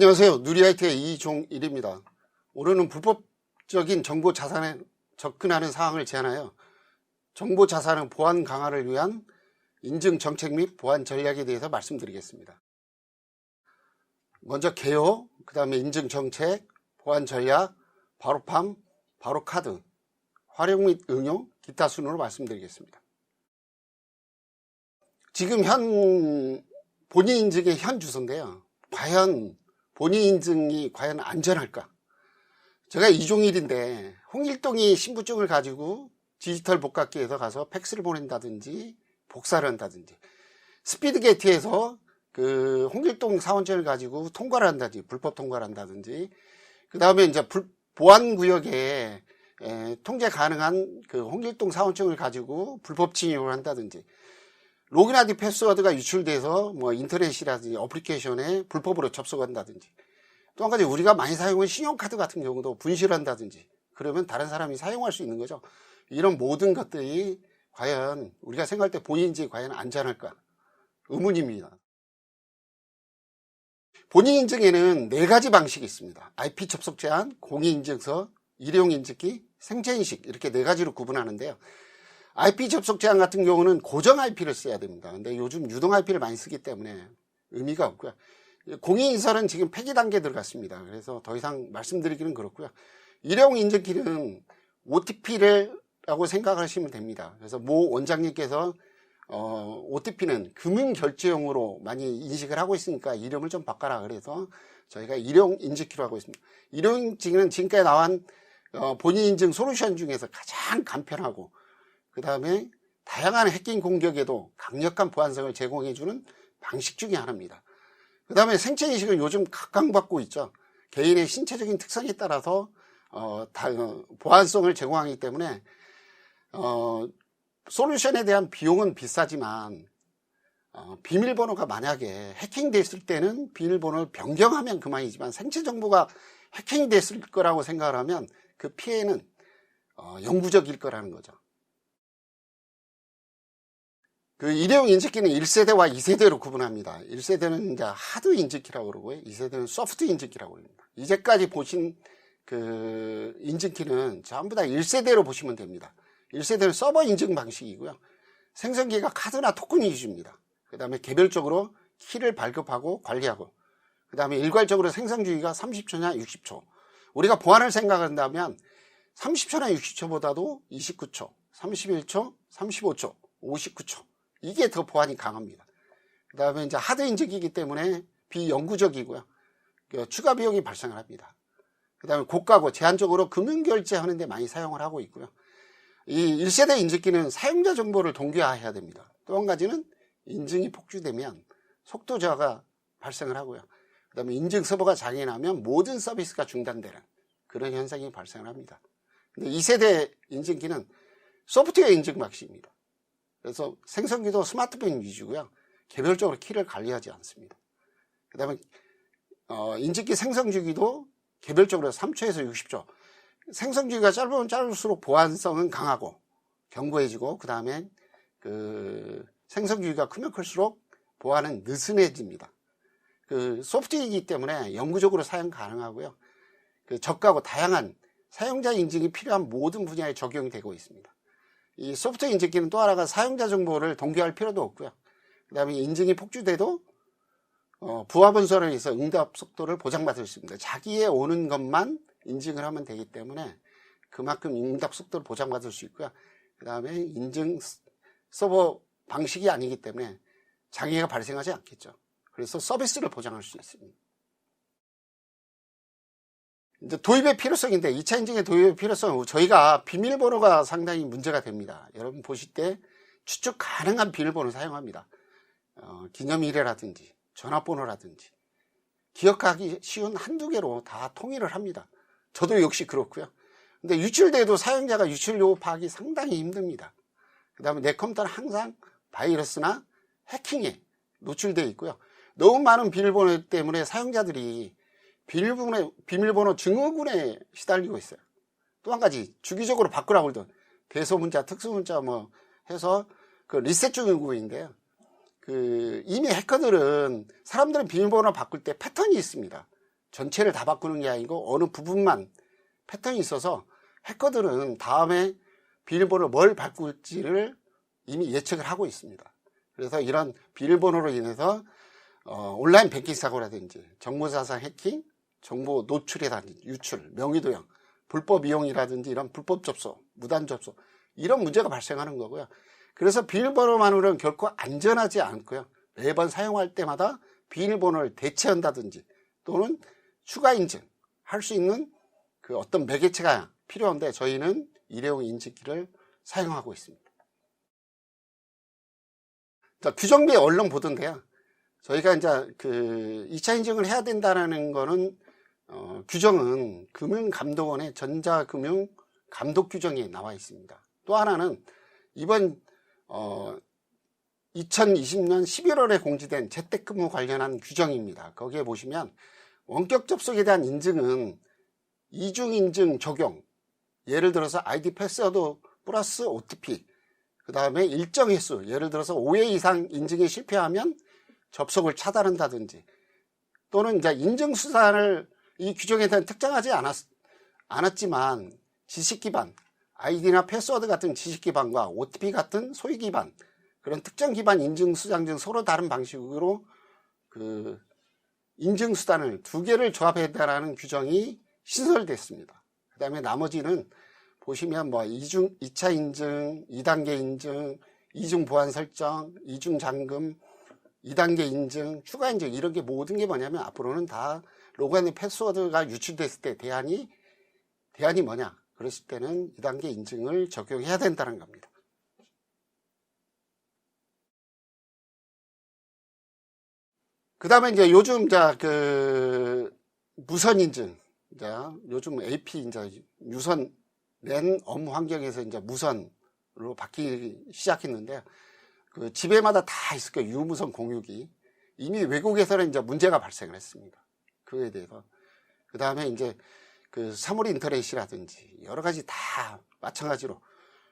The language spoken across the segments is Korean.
안녕하세요. 누리IT의 이종일입니다. 오늘은 불법적인 정보 자산에 접근하는 사항을 제안하여 정보 자산의 보안 강화를 위한 인증 정책 및 보안 전략에 대해서 말씀드리겠습니다. 먼저 개요, 그 다음에 인증 정책, 보안 전략, 바로팜, 바로카드, 활용 및 응용, 기타 순으로 말씀드리겠습니다. 지금 현 본인 인증의 현 주소인데요. 과연 본인 인증이 과연 안전할까? 제가 이종일인데 홍길동이 신분증을 가지고 디지털 복각기에서 가서 팩스를 보낸다든지 복사를 한다든지 스피드게이트에서 그 홍길동 사원증을 가지고 통과를 한다든지 불법 통과를 한다든지 그 다음에 이제 보안구역에 통제 가능한 그 홍길동 사원증을 가지고 불법 침입을 한다든지 로그인 아이디 패스워드가 유출돼서 뭐 인터넷이라든지 어플리케이션에 불법으로 접속한다든지 또 한 가지 우리가 많이 사용하는 신용카드 같은 경우도 분실한다든지 그러면 다른 사람이 사용할 수 있는 거죠. 이런 모든 것들이 과연 우리가 생각할 때 본인인지 과연 안전할까 의문입니다. 본인 인증에는 4가지 방식이 있습니다. IP 접속 제한, 공인인증서, 일회용 인증기, 생체인식 이렇게 4가지로 구분하는데요. IP 접속 제한 같은 경우는 고정 IP를 써야 됩니다. 근데 요즘 유동 IP를 많이 쓰기 때문에 의미가 없고요. 공인인증서는 지금 폐기 단계에 들어갔습니다. 그래서 더 이상 말씀드리기는 그렇고요. 일회용 인증키는 OTP라고 생각하시면 됩니다. 그래서 모 원장님께서 OTP는 금융결제용으로 많이 인식을 하고 있으니까 이름을 좀 바꿔라 그래서 저희가 일회용 인증키로 하고 있습니다. 일회용 인증은 지금까지 나온 본인 인증 솔루션 중에서 가장 간편하고 그 다음에 다양한 해킹 공격에도 강력한 보안성을 제공해주는 방식 중에 하나입니다. 그 다음에 생체인식은 요즘 각광받고 있죠. 개인의 신체적인 특성에 따라서 보안성을 제공하기 때문에 솔루션에 대한 비용은 비싸지만 비밀번호가 만약에 해킹됐을 때는 비밀번호를 변경하면 그만이지만 생체 정보가 해킹이 됐을 거라고 생각을 하면 그 피해는 영구적일 거라는 거죠. 그 일회용 인증키는 1세대와 2세대로 구분합니다. 1세대는 이제 하드 인증키라고 그러고요. 2세대는 소프트 인증키라고 합니다. 이제까지 보신 그 인증키는 전부 다 1세대로 보시면 됩니다. 1세대는 서버 인증 방식이고요. 생성기가 카드나 토큰 위주입니다. 그 다음에 개별적으로 키를 발급하고 관리하고 그 다음에 일괄적으로 생성 주기가 30초냐 60초. 우리가 보안을 생각한다면 30초나 60초보다도 29초, 31초, 35초, 59초 이게 더 보안이 강합니다. 그 다음에 이제 하드 인증이기 때문에 비영구적이고요. 추가 비용이 발생을 합니다. 그 다음에 고가고 제한적으로 금융결제하는 데 많이 사용을 하고 있고요. 이 1세대 인증기는 사용자 정보를 동기화해야 됩니다. 또 한 가지는 인증이 폭주되면 속도 저하가 발생을 하고요. 그 다음에 인증 서버가 장애 나면 모든 서비스가 중단되는 그런 현상이 발생을 합니다. 근데 2세대 인증기는 소프트웨어 인증 방식입니다. 그래서 생성기도 스마트폰 위주고요. 개별적으로 키를 관리하지 않습니다. 그 다음에 인증기 생성 주기도 개별적으로 3초에서 60초. 생성 주기가 짧으면 짧을수록 보안성은 강하고 견고해지고 그 다음에 그 생성 주기가 크면 클수록 보안은 느슨해집니다. 그 소프트이기 때문에 영구적으로 사용 가능하고요. 그 저가고 다양한 사용자 인증이 필요한 모든 분야에 적용이 되고 있습니다. 이 소프트 인증기는 또 하나가 사용자 정보를 동기화할 필요도 없고요. 그 다음에 인증이 폭주돼도 부하번호를 해서 응답 속도를 보장받을 수 있습니다. 자기의 오는 것만 인증을 하면 되기 때문에 그만큼 응답 속도를 보장받을 수 있고요. 그 다음에 인증 서버 방식이 아니기 때문에 장애가 발생하지 않겠죠. 그래서 서비스를 보장할 수 있습니다. 이제 도입의 필요성인데 2차 인증의 도입의 필요성은 저희가 비밀번호가 상당히 문제가 됩니다. 여러분 보실 때 추측 가능한 비밀번호를 사용합니다. 기념일이라든지 전화번호라든지 기억하기 쉬운 한두 개로 다 통일을 합니다. 저도 역시 그렇고요. 근데 유출돼도 사용자가 유출요 파악이 상당히 힘듭니다. 그 다음에 내 컴퓨터는 항상 바이러스나 해킹에 노출되어 있고요. 너무 많은 비밀번호 때문에 사용자들이 비밀번호 증후군에 시달리고 있어요. 또 한 가지 주기적으로 바꾸라고 그러던 대소문자, 특수문자 뭐 해서 그 리셋 증후군인데요. 이미 해커들은 사람들은 비밀번호 바꿀 때 패턴이 있습니다. 전체를 다 바꾸는 게 아니고 어느 부분만 패턴이 있어서 해커들은 다음에 비밀번호 뭘 바꿀지를 이미 예측을 하고 있습니다. 그래서 이런 비밀번호로 인해서 온라인 뱅킹 사고라든지 정보자산 해킹, 정보 노출이라든지 유출, 명의도용, 불법 이용이라든지 이런 불법 접속, 무단 접속 이런 문제가 발생하는 거고요. 그래서 비밀번호만으로는 결코 안전하지 않고요. 매번 사용할 때마다 비밀번호를 대체한다든지 또는 추가 인증할 수 있는 그 어떤 매개체가 필요한데 저희는 일회용 인증키를 사용하고 있습니다. 자, 규정비에 얼른 보던데요. 저희가 이제 그 2차 인증을 해야 된다는 거는 규정은 금융감독원의 전자금융감독 규정에 나와 있습니다. 또 하나는 이번 2020년 11월에 공지된 재택근무 관련한 규정입니다. 거기에 보시면 원격 접속에 대한 인증은 이중인증 적용, 예를 들어서 아이디 패스워드 플러스 OTP, 그 다음에 일정 횟수, 예를 들어서 5회 이상 인증에 실패하면 접속을 차단한다든지, 또는 이제 인증 수단을 이 규정에 대한 특정하지 않았지만 지식 기반, 아이디나 패스워드 같은 지식 기반과 OTP 같은 소위 기반, 그런 특정 기반 인증 수단 등 서로 다른 방식으로 그 인증 수단을 두 개를 조합해야 된다는 규정이 신설됐습니다. 그 다음에 나머지는 보시면 뭐 2차 인증, 2단계 인증, 이중 보안 설정, 이중 잠금, 2단계 인증, 추가 인증 이런 게 모든 게 뭐냐면 앞으로는 다 로그인 패스워드가 유출됐을 때 대안이 뭐냐? 그랬을 때는 2단계 인증을 적용해야 된다는 겁니다. 그 다음에 이제 요즘 그 무선 인증, 요즘 AP 이제 유선 랜 업무 환경에서 이제 무선으로 바뀌기 시작했는데 그 집에마다 다 있을 거예요. 유무선 공유기. 이미 외국에서는 이제 문제가 발생을 했습니다. 그거에 대해서. 그 다음에 이제 그 사물 인터넷이라든지 여러 가지 다 마찬가지로.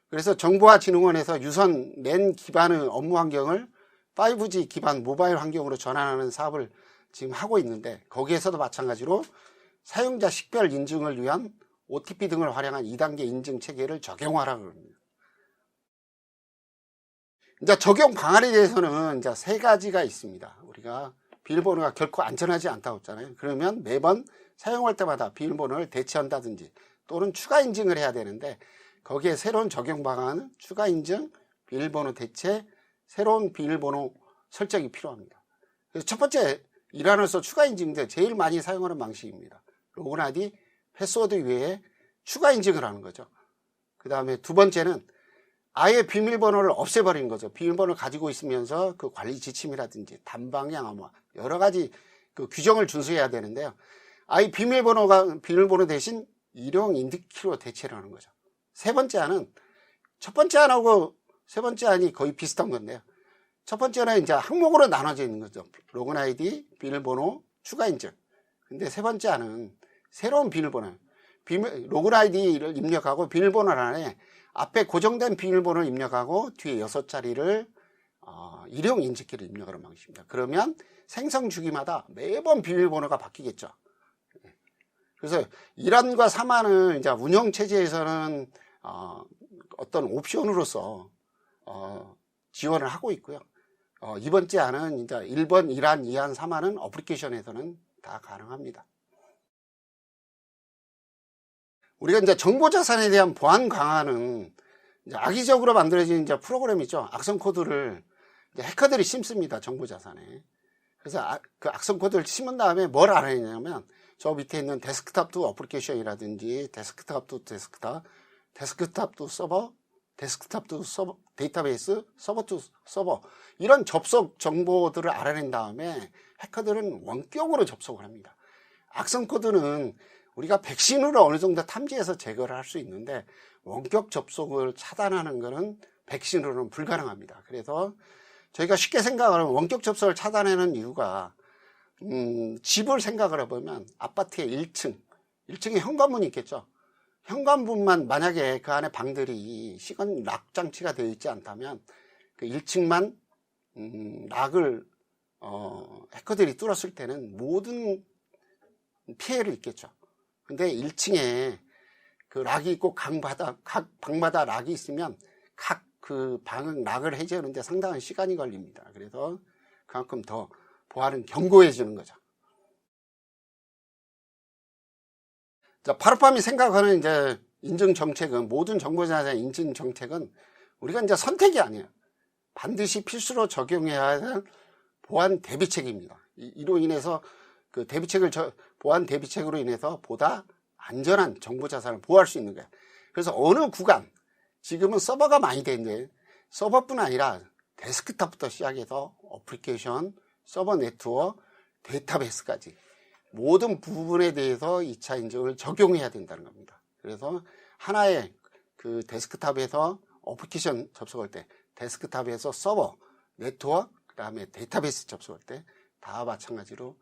그래서 정보화진흥원에서 유선 랜 기반의 업무 환경을 5G 기반 모바일 환경으로 전환하는 사업을 지금 하고 있는데 거기에서도 마찬가지로 사용자 식별 인증을 위한 OTP 등을 활용한 2단계 인증 체계를 적용하라고 합니다. 이제 적용 방안에 대해서는 이제 세 가지가 있습니다. 우리가 비밀번호가 결코 안전하지 않다고 했잖아요. 그러면 매번 사용할 때마다 비밀번호를 대체한다든지 또는 추가 인증을 해야 되는데 거기에 새로운 적용 방안은 추가 인증, 비밀번호 대체, 새로운 비밀번호 설정이 필요합니다. 그래서 첫 번째 일환으로서 추가 인증인데 제일 많이 사용하는 방식입니다. 로그인 아이디, 패스워드 외에 추가 인증을 하는 거죠. 그 다음에 두 번째는 아예 비밀번호를 없애버리는 거죠. 비밀번호를 가지고 있으면서 그 관리 지침이라든지 단방향 여러 가지 그 규정을 준수해야 되는데요. 아예 비밀번호 대신 일회용 인증키로 대체를 하는 거죠. 세 번째 안은 첫 번째 안하고 세 번째 안이 거의 비슷한 건데요. 첫 번째는 이제 항목으로 나눠져 있는 거죠. 로그인 아이디, 비밀번호, 추가 인증. 근데 세 번째 안은 새로운 비밀번호, 로그인 아이디를 입력하고 비밀번호 안에 앞에 고정된 비밀번호를 입력하고 뒤에 6자리를 일회용 인증키를 입력하는 방식입니다. 그러면 생성 주기마다 매번 비밀번호가 바뀌겠죠. 그래서 1안과 3안은 이제 운영 체제에서는 어떤 옵션으로서 지원을 하고 있고요. 이번째 안은 이제 1번, 1안, 2안, 3안은 어플리케이션에서는 다 가능합니다. 우리가 이제 정보자산에 대한 보안 강화는 이제 악의적으로 만들어진 이제 프로그램이죠. 악성 코드를 이제 해커들이 심습니다. 정보자산에. 그래서 그 악성 코드를 심은 다음에 뭘 알아내냐면 저 밑에 있는 데스크탑 투 어플리케이션이라든지 데스크탑 투 데스크탑, 데스크탑 투 서버, 데스크탑 투 서버, 데이터베이스, 서버 투 서버 이런 접속 정보들을 알아낸 다음에 해커들은 원격으로 접속을 합니다. 악성 코드는 우리가 백신으로 어느 정도 탐지해서 제거를 할 수 있는데 원격 접속을 차단하는 것은 백신으로는 불가능합니다. 그래서 저희가 쉽게 생각하는 원격 접속을 차단하는 이유가 집을 생각을 해보면 아파트의 1층에 현관문이 있겠죠. 현관문만 만약에 그 안에 방들이 시건 락 장치가 되어 있지 않다면 그 1층만 락을 해커들이 뚫었을 때는 모든 피해를 입겠죠. 근데 1층에 그 락이 있고 각 방마다 락이 있으면 각 그 방은 락을 해제하는데 상당한 시간이 걸립니다. 그래서 그만큼 더 보안은 견고해지는 거죠. 자, 파르팜이 생각하는 이제 인증 정책은, 모든 정보자산 인증 정책은 우리가 이제 선택이 아니에요. 반드시 필수로 적용해야 하는 보안 대비책입니다. 이로 인해서 그 보안 대비책으로 인해서 보다 안전한 정보자산을 보호할 수 있는 거예요. 그래서 어느 구간, 지금은 서버가 많이 되는데 서버뿐 아니라 데스크탑부터 시작해서 어플리케이션, 서버 네트워크, 데이터베이스까지 모든 부분에 대해서 2차 인증을 적용해야 된다는 겁니다. 그래서 하나의 그 데스크탑에서 어플리케이션 접속할 때, 데스크탑에서 서버, 네트워크, 그 다음에 데이터베이스 접속할 때 다 마찬가지로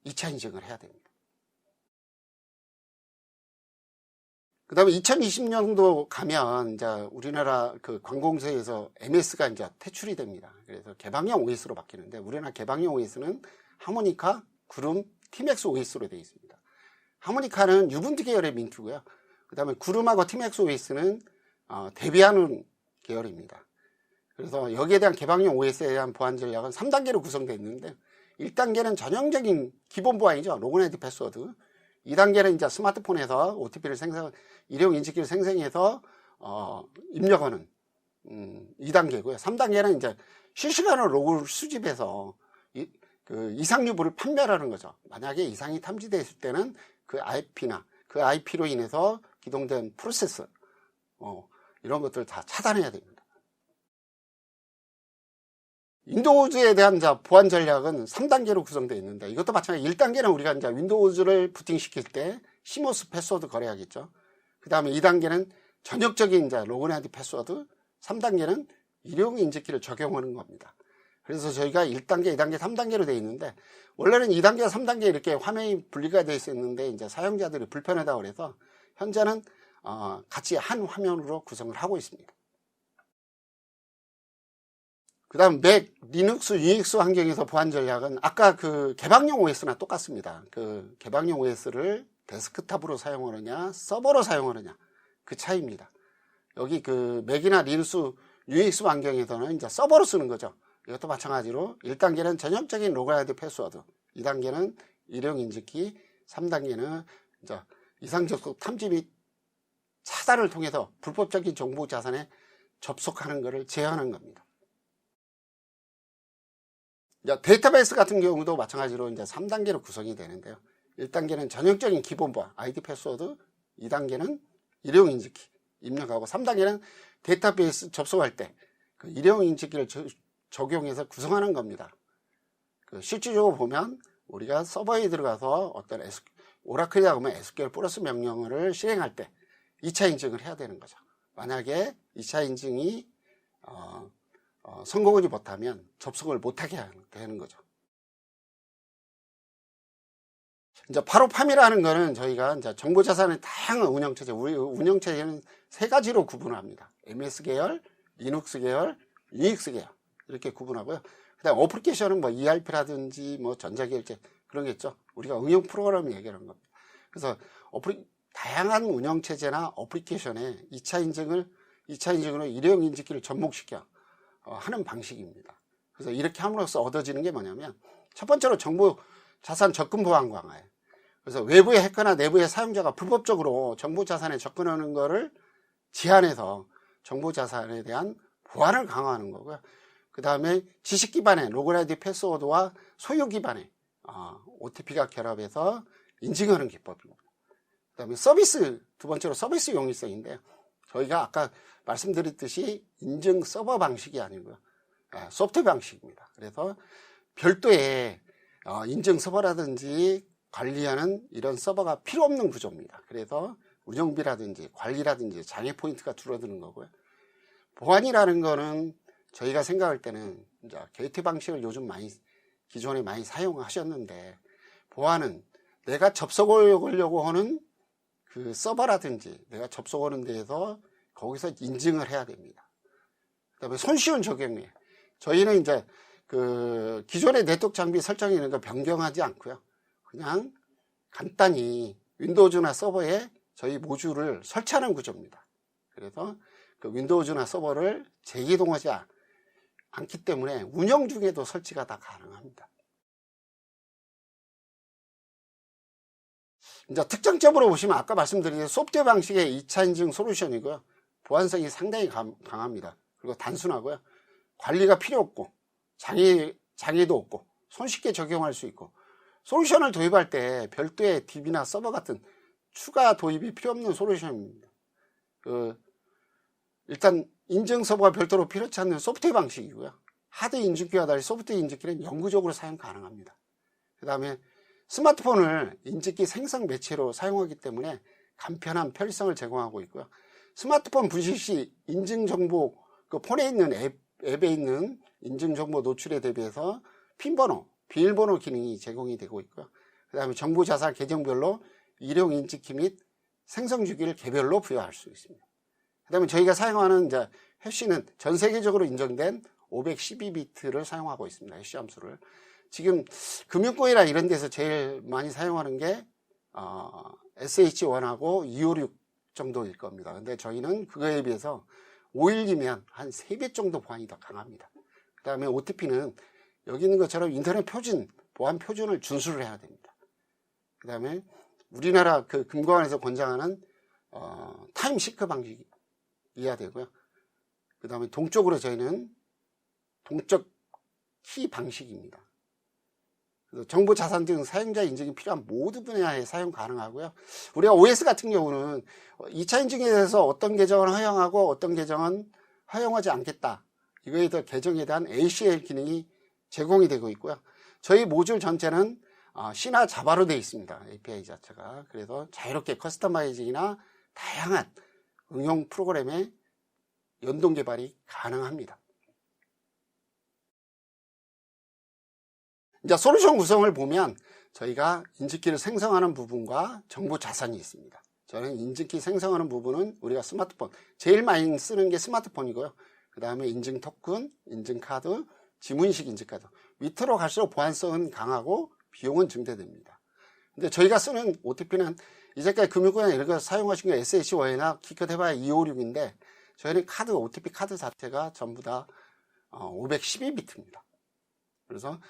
2차 인증을 해야 됩니다. 그 다음에 2020년도 가면 이제 우리나라 그 관공서에서 MS가 이제 퇴출이 됩니다. 그래서 개방형 OS로 바뀌는데, 우리나라 개방형 OS는 하모니카, 구름, TMAX OS로 되어 있습니다. 하모니카는 유분투 계열의 민트고요. 그 다음에 구름하고 TMAX OS는 대비하는 계열입니다. 그래서 여기에 대한 개방형 OS에 대한 보안 전략은 3단계로 구성되어 있는데, 1단계는 전형적인 기본 보안이죠. 로그인 아이디 패스워드. 2단계는 이제 스마트폰에서 OTP를 일회용 인식기를 생성해서 입력하는 2단계고요. 3단계는 이제 실시간으로 로그를 수집해서 그 이상 유무를 판별하는 거죠. 만약에 이상이 탐지되었을 때는 그 IP나 그 IP로 인해서 기동된 프로세스 이런 것들을 다 차단해야 됩니다. 윈도우즈에 대한 보안 전략은 3단계로 구성되어 있는데, 이것도 마찬가지. 1단계는 우리가 이제 윈도우즈를 부팅시킬 때 시모스 패스워드 거래하겠죠. 그 다음에 2단계는 전역적인 이제 로그인 아이디 패스워드, 3단계는 일회용 인증키를 적용하는 겁니다. 그래서 저희가 1단계, 2단계, 3단계로 되어 있는데, 원래는 2단계와 3단계 이렇게 화면이 분리가 되어 있었는데, 이제 사용자들이 불편하다고 그래서 현재는 같이 한 화면으로 구성을 하고 있습니다. 그 다음 맥, 리눅스, 유닉스 환경에서 보안 전략은 아까 그 개방용 OS나 똑같습니다. 그 개방용 OS를 데스크탑으로 사용하느냐, 서버로 사용하느냐, 그 차이입니다. 여기 그 맥이나 리눅스, 유닉스 환경에서는 이제 서버로 쓰는 거죠. 이것도 마찬가지로 1단계는 전형적인 로그인 아이디 패스워드, 2단계는 일회용 인증키, 3단계는 이제 이상 접속 탐지 및 차단을 통해서 불법적인 정보 자산에 접속하는 것을 제한하는 겁니다. 데이터베이스 같은 경우도 마찬가지로 이제 3단계로 구성이 되는데요. 1단계는 전형적인 기본 보안, 아이디 패스워드, 2단계는 일회용 인증키 입력하고, 3단계는 데이터베이스 접속할 때 그 일회용 인증키를 적용해서 구성하는 겁니다. 그 실질적으로 보면 우리가 서버에 들어가서 어떤 오라클이라 하면 SQL 플러스 명령어를 실행할 때 2차 인증을 해야 되는 거죠. 만약에 2차 인증이 성공하지 못하면 접속을 못하게 되는 거죠. 이제 파로팜이라는 거는 저희가 이제 정보자산의 다양한 운영체제, 우리 운영체제는 3가지로 구분을 합니다. MS 계열, 리눅스 계열, 유닉스 계열 이렇게 구분하고요. 그다음 어플리케이션은 뭐 ERP라든지 뭐 전자결제 그런 게 있죠. 우리가 응용 프로그램을 얘기하는 겁니다. 그래서 다양한 운영체제나 어플리케이션에 2차 인증으로 일회용 인증키를 접목시켜 하는 방식입니다. 그래서 이렇게 함으로써 얻어지는 게 뭐냐면, 첫 번째로 정보 자산 접근 보안 강화예요. 그래서 외부의 해커나 내부의 사용자가 불법적으로 정보 자산에 접근하는 것을 제한해서 정보 자산에 대한 보안을 강화하는 거고요. 그 다음에 지식 기반의 로그인 아이디 패스워드와 소유 기반의 OTP가 결합해서 인증하는 기법입니다. 그 다음에 두 번째로 서비스 용이성인데, 저희가 아까 말씀드렸듯이 인증 서버 방식이 아니고요, 소프트 방식입니다. 그래서 별도의 인증 서버라든지 관리하는 이런 서버가 필요 없는 구조입니다. 그래서 운영비라든지 관리라든지 장애 포인트가 줄어드는 거고요. 보안이라는 거는 저희가 생각할 때는 이제 게이트 방식을 요즘 기존에 많이 사용하셨는데, 보안은 내가 접속하려고 하는 그 서버라든지 내가 접속하는 데에서 거기서 인증을 해야 됩니다. 그 다음에 손쉬운 적용이에요. 저희는 이제 그 기존의 네트워크 장비 설정에 있는 거 변경하지 않고요. 그냥 간단히 윈도우즈나 서버에 저희 모듈을 설치하는 구조입니다. 그래서 그 윈도우즈나 서버를 재기동하지 않기 때문에 운영 중에도 설치가 다 가능합니다. 이제 특장점으로 보시면 아까 말씀드린 소프트웨어 방식의 2차 인증 솔루션이고요. 보안성이 상당히 강합니다. 그리고 단순하고요. 관리가 필요 없고 장애도 없고 손쉽게 적용할 수 있고, 솔루션을 도입할 때 별도의 DB나 서버 같은 추가 도입이 필요 없는 솔루션입니다. 일단 인증 서버가 별도로 필요치 않는 소프트웨어 방식이고요. 하드 인증키와 달리 소프트웨어 인증키는 영구적으로 사용 가능합니다. 그 다음에 스마트폰을 인증키 생성 매체로 사용하기 때문에 간편한 편리성을 제공하고 있고요. 스마트폰 분실 시 인증정보, 그 폰에 있는 앱에 있는 인증정보 노출에 대비해서 핀번호, 비밀번호 기능이 제공이 되고 있고요. 그 다음에 정보 자산 계정별로 일용 인증키 및 생성 주기를 개별로 부여할 수 있습니다. 그 다음에 저희가 사용하는 이제 해시는 전 세계적으로 인정된 512비트를 사용하고 있습니다. 해시 함수를. 지금 금융권이나 이런 데서 제일 많이 사용하는 게 SH1하고 256 정도일 겁니다. 근데 저희는 그거에 비해서 512면 한 3배 정도 보안이 더 강합니다. 그 다음에 OTP는 여기 있는 것처럼 인터넷 표준, 보안 표준을 준수를 해야 됩니다. 그 다음에 우리나라 그 금감원에서 권장하는 타임 시크 방식이어야 되고요. 그 다음에 동적으로 저희는 동적 키 방식입니다. 정보 자산 등 사용자 인증이 필요한 모든 분야에 사용 가능하고요. 우리가 OS 같은 경우는 2차 인증에 대해서 어떤 계정은 허용하고 어떤 계정은 허용하지 않겠다, 이거에 대한 계정에 대한 ACL 기능이 제공이 되고 있고요. 저희 모듈 전체는 C나 자바로 되어 있습니다. API 자체가. 그래서 자유롭게 커스터마이징이나 다양한 응용 프로그램의 연동 개발이 가능합니다. 이제 솔루션 구성을 보면 저희가 인증키를 생성하는 부분과 정보 자산이 있습니다. 저는 인증키 생성하는 부분은 우리가 스마트폰, 제일 많이 쓰는 게 스마트폰이고요. 그 다음에 인증 토큰, 인증 카드, 지문인식 인증카드. 밑으로 갈수록 보안성은 강하고 비용은 증대됩니다. 근데 저희가 쓰는 OTP는 이제까지 금융권이나 이런 거 사용하신 게 SH1이나 기껏 해봐야 256인데 저희는 카드, OTP 카드 자체가 전부 다 512비트입니다. 그래서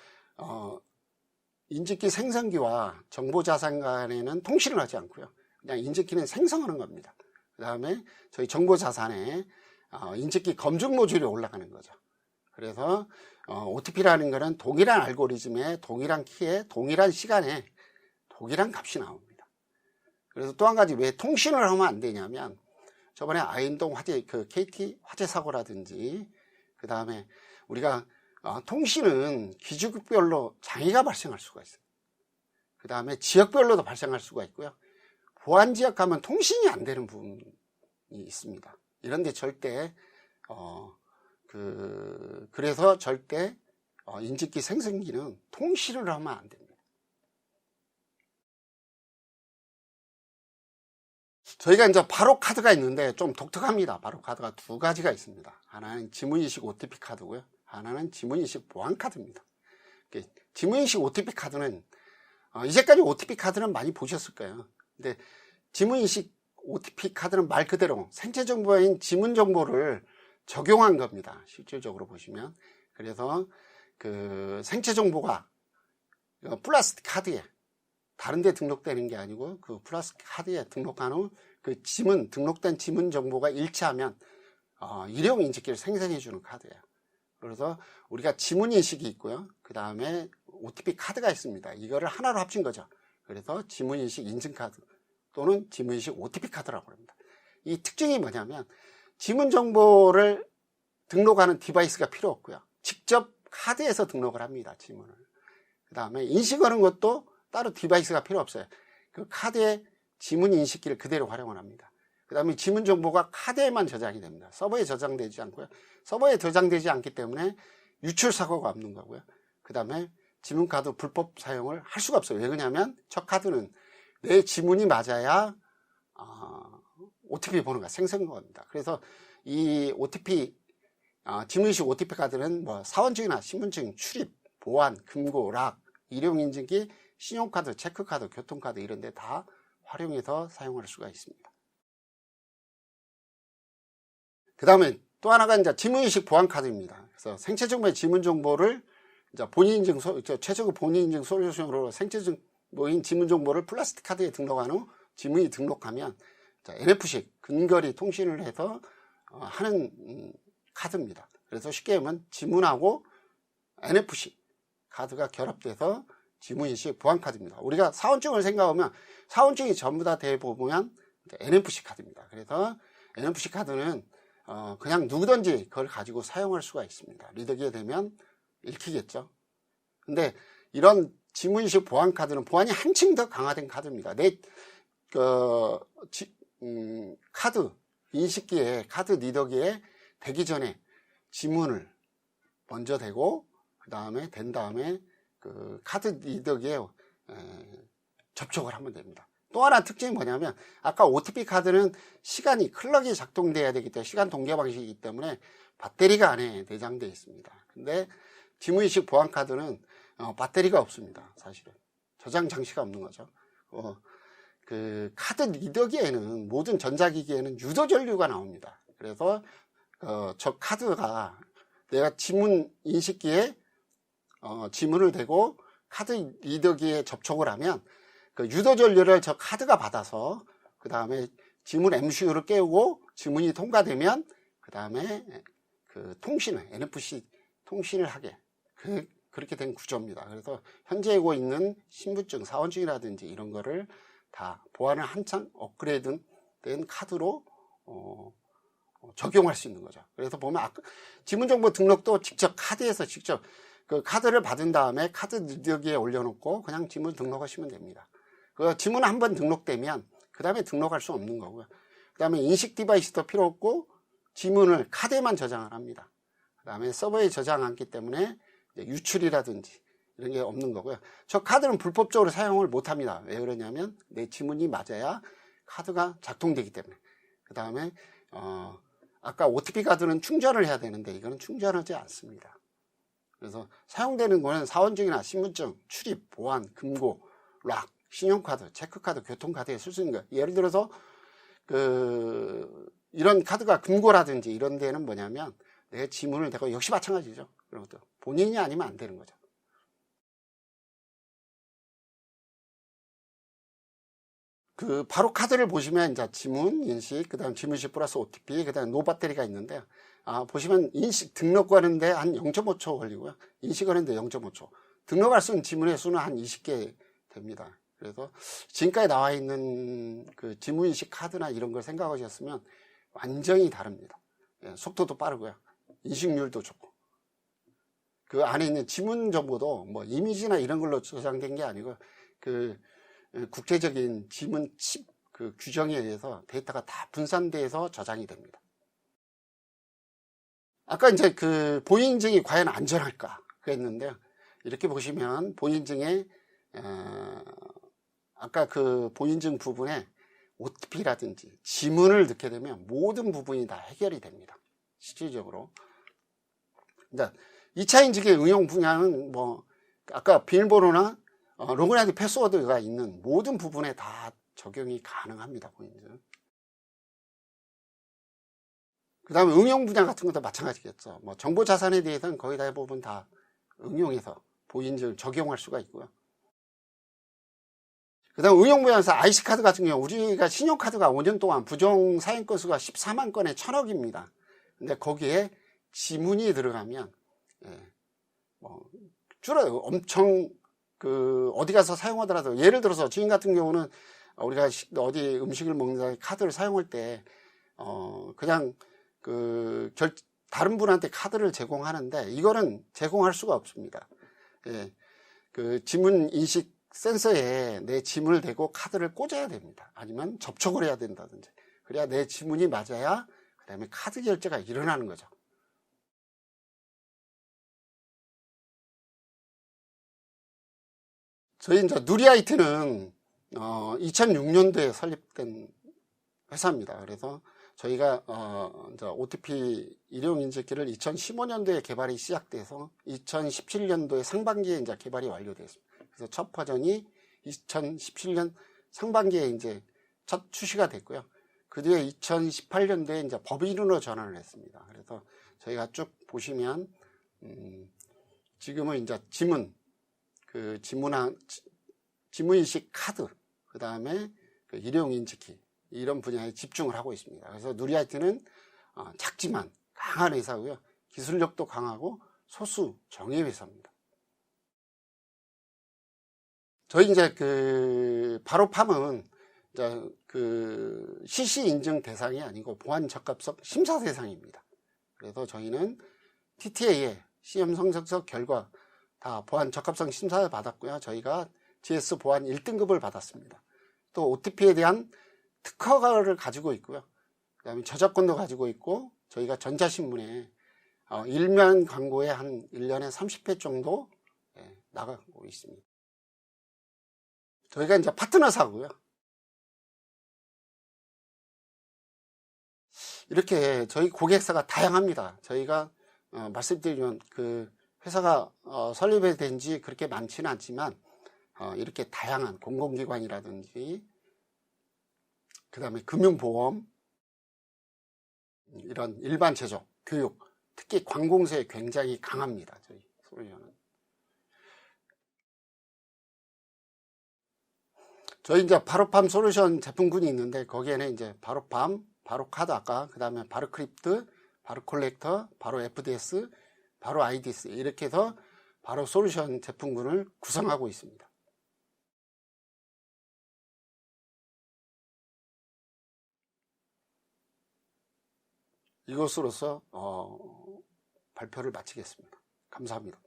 인증키 생성기와 정보자산 간에는 통신을 하지 않고요. 그냥 인증키는 생성하는 겁니다. 그 다음에 저희 정보자산에 인증키 검증 모듈이 올라가는 거죠. 그래서 OTP라는 거는 동일한 알고리즘에 동일한 키에 동일한 시간에 동일한 값이 나옵니다. 그래서 또 한 가지 왜 통신을 하면 안 되냐면 저번에 아현동 화재, 그 KT 화재 사고라든지 그 다음에 우리가 통신은 기지국별로 장애가 발생할 수가 있어요. 그 다음에 지역별로도 발생할 수가 있고요. 보안지역 가면 통신이 안 되는 부분이 있습니다. 이런데 절대 그래서 절대 인증키 생성기는 통신을 하면 안 됩니다. 저희가 이제 바로 카드가 있는데 좀 독특합니다. 바로 카드가 두 가지가 있습니다. 하나는 지문인식 OTP 카드고요. 하나는 지문인식 보안카드입니다. 지문인식 OTP 카드는 이제까지 OTP 카드는 많이 보셨을 거예요. 근데 지문인식 OTP 카드는 말 그대로 생체 정보인 지문 정보를 적용한 겁니다. 실질적으로 보시면. 그래서 그 생체 정보가 플라스틱 카드에 다른 데 등록되는 게 아니고 그 플라스틱 카드에 등록한 후 그 지문, 등록된 지문 정보가 일치하면 일회용 인증키를 생성해 주는 카드예요. 그래서 우리가 지문 인식이 있고요. 그 다음에 OTP 카드가 있습니다. 이거를 하나로 합친 거죠. 그래서 지문 인식 인증 카드 또는 지문 인식 OTP 카드라고 합니다. 이 특징이 뭐냐면 지문 정보를 등록하는 디바이스가 필요 없고요. 직접 카드에서 등록을 합니다. 지문을. 그 다음에 인식하는 것도 따로 디바이스가 필요 없어요. 그 카드에 지문 인식기를 그대로 활용을 합니다. 그 다음에 지문 정보가 카드에만 저장이 됩니다. 서버에 저장되지 않고요. 서버에 저장되지 않기 때문에 유출 사고가 없는 거고요. 그 다음에 지문카드 불법 사용을 할 수가 없어요. 왜 그러냐면 저 카드는 내 지문이 맞아야 OTP 번호가 생성됩니다. 그래서 이 OTP 지문인식 OTP 카드는 뭐 사원증이나 신분증, 출입, 보안, 금고, 락, 일용 인증기, 신용카드, 체크카드, 교통카드 이런 데 다 활용해서 사용할 수가 있습니다. 그 다음에 또 하나가 이제 지문인식 보안카드입니다. 그래서 생체정보의 지문정보를 이제 본인인증, 최적의 본인인증 솔루션으로 생체정보인 지문정보를 플라스틱 카드에 등록한 후 지문이 등록하면 NFC, 근거리 통신을 해서 하는 카드입니다. 그래서 쉽게 하면 지문하고 NFC 카드가 결합돼서 지문인식 보안카드입니다. 우리가 사원증을 생각하면 사원증이 전부 다 대보면 NFC 카드입니다. 그래서 NFC 카드는 그냥 누구든지 그걸 가지고 사용할 수가 있습니다. 리더기에 되면 읽히겠죠. 근데 이런 지문인식 보안카드는 보안이 한층 더 강화된 카드입니다. 카드 인식기에, 카드 리더기에 대기 전에 지문을 먼저 대고 된 다음에 그 카드 리더기에 접촉을 하면 됩니다. 또 하나 특징이 뭐냐면 아까 OTP 카드는 클럭이 작동돼야 되기 때문에 시간 동계 방식이기 때문에 배터리가 안에 내장되어 있습니다. 근데 지문인식 보안 카드는 배터리가 없습니다. 사실은 저장 장치가 없는 거죠. 그 카드 리더기에는 모든 전자기기에는 유도 전류가 나옵니다. 그래서 저 카드가 내가 지문 인식기에 지문을 대고 카드 리더기에 접촉을 하면 그 유도 전류를 저 카드가 받아서 그 다음에 지문 MCU를 깨우고 지문이 통과되면 그 다음에 그 통신을 NFC 통신을 하게 그렇게 된 구조입니다. 그래서 현재 하고 있는 신분증, 사원증이라든지 이런 거를 다 보안을 한참 업그레이드된 카드로 적용할 수 있는 거죠. 그래서 보면 지문정보 등록도 직접 카드에서 직접 그 카드를 받은 다음에 카드 리더기에 올려놓고 그냥 지문 등록하시면 됩니다. 그 지문 한번 등록되면 그 다음에 등록할 수 없는 거고요. 그 다음에 인식 디바이스도 필요 없고 지문을 카드에만 저장을 합니다. 그 다음에 서버에 저장 않기 때문에 유출이라든지 이런 게 없는 거고요. 저 카드는 불법적으로 사용을 못 합니다. 왜 그러냐면 내 지문이 맞아야 카드가 작동되기 때문에. 그 다음에 아까 OTP 카드는 충전을 해야 되는데 이거는 충전하지 않습니다. 그래서 사용되는 거는 사원증이나 신분증, 출입, 보안, 금고, 락, 신용카드, 체크카드, 교통카드에 쓸 수 있는 거예요. 예를 들어서 이런 카드가 금고라든지 이런 데는 뭐냐면 내 지문을 대고 역시 마찬가지죠. 그런 것도 본인이 아니면 안 되는 거죠. 바로 카드를 보시면 이제 지문 인식, 그다음 지문인식 플러스 OTP, 그다음 노 배터리가 있는데 보시면 인식 등록하는데 한 0.5초 걸리고요. 인식하는데 0.5초. 등록할 수 있는 지문의 수는 한 20개 됩니다. 그래서 지금까지 나와 있는 그 지문인식 카드나 이런 걸 생각하셨으면 완전히 다릅니다. 속도도 빠르고요. 인식률도 좋고. 그 안에 있는 지문 정보도 뭐 이미지나 이런 걸로 저장된 게 아니고 그 국제적인 지문 칩 그 규정에 의해서 데이터가 다 분산돼서 저장이 됩니다. 아까 이제 그 본인인증이 과연 안전할까 그랬는데요. 이렇게 보시면 본인인증에 아까 그 본인인증 부분에 OTP라든지 지문을 넣게 되면 모든 부분이 다 해결이 됩니다. 실질적으로. 이제 2차 인증의 응용 분야는 뭐 아까 비밀번호나 로그인 아이디 패스워드가 있는 모든 부분에 다 적용이 가능합니다. 본인인증. 그 다음에 응용 분야 같은 것도 마찬가지겠죠. 뭐 정보 자산에 대해서는 거의 대부분 다 응용해서 본인인증을 적용할 수가 있고요. 그 다음 응용 분야에서 IC카드 같은 경우 우리가 신용카드가 5년 동안 부정 사용 건수가 14만 건에 1000억입니다. 근데 거기에 지문이 들어가면 줄어요. 엄청 어디 가서 사용하더라도 예를 들어서 지금 같은 경우는 우리가 어디 음식을 먹는다 카드를 사용할 때 그냥 다른 분한테 카드를 제공하는데 이거는 제공할 수가 없습니다. 그 지문 인식 센서에 내 지문을 대고 카드를 꽂아야 됩니다. 아니면 접촉을 해야 된다든지. 그래야 내 지문이 맞아야 그 다음에 카드 결제가 일어나는 거죠. 저희 이제 누리IT는 2006년도에 설립된 회사입니다. 그래서 저희가 이제 OTP 일용 인증기를 2015년도에 개발이 시작돼서 2017년도에 상반기에 이제 개발이 완료됐습니다. 그래서 첫 버전이 2017년 상반기에 이제 첫 출시가 됐고요. 그 뒤에 2018년도에 이제 법인으로 전환을 했습니다. 그래서 저희가 쭉 보시면, 지금은 이제 지문인식 카드, 그 다음에 그 일회용 인증키, 이런 분야에 집중을 하고 있습니다. 그래서 누리IT는 작지만 강한 회사고요. 기술력도 강하고 소수 정예 회사입니다. 저희 이제 바로팜은 이제 CC 인증 대상이 아니고 보안 적합성 심사 대상입니다. 그래서 저희는 TTA의 시험 성적 결과 다 보안 적합성 심사를 받았고요. 저희가 GS 보안 1등급을 받았습니다. 또 OTP에 대한 특허를 가지고 있고요. 그 다음에 저작권도 가지고 있고, 저희가 전자신문에 일면 광고에 한 1년에 30회 정도 나가고 있습니다. 저희가 이제 파트너사고요. 이렇게 저희 고객사가 다양합니다. 저희가 말씀드리면 그 회사가 설립이 된 지 그렇게 많지는 않지만 이렇게 다양한 공공기관이라든지 그 다음에 금융보험, 이런 일반 제조, 교육, 특히 관공서에 굉장히 강합니다. 저희 솔루션은. 저희 이제 바로팜 솔루션 제품군이 있는데, 거기에는 이제 바로팜, 바로카드 아까, 그 다음에 바로크립트, 바로콜렉터, 바로 FDS, 바로 IDS, 이렇게 해서 바로 솔루션 제품군을 구성하고 있습니다. 이것으로서 발표를 마치겠습니다. 감사합니다.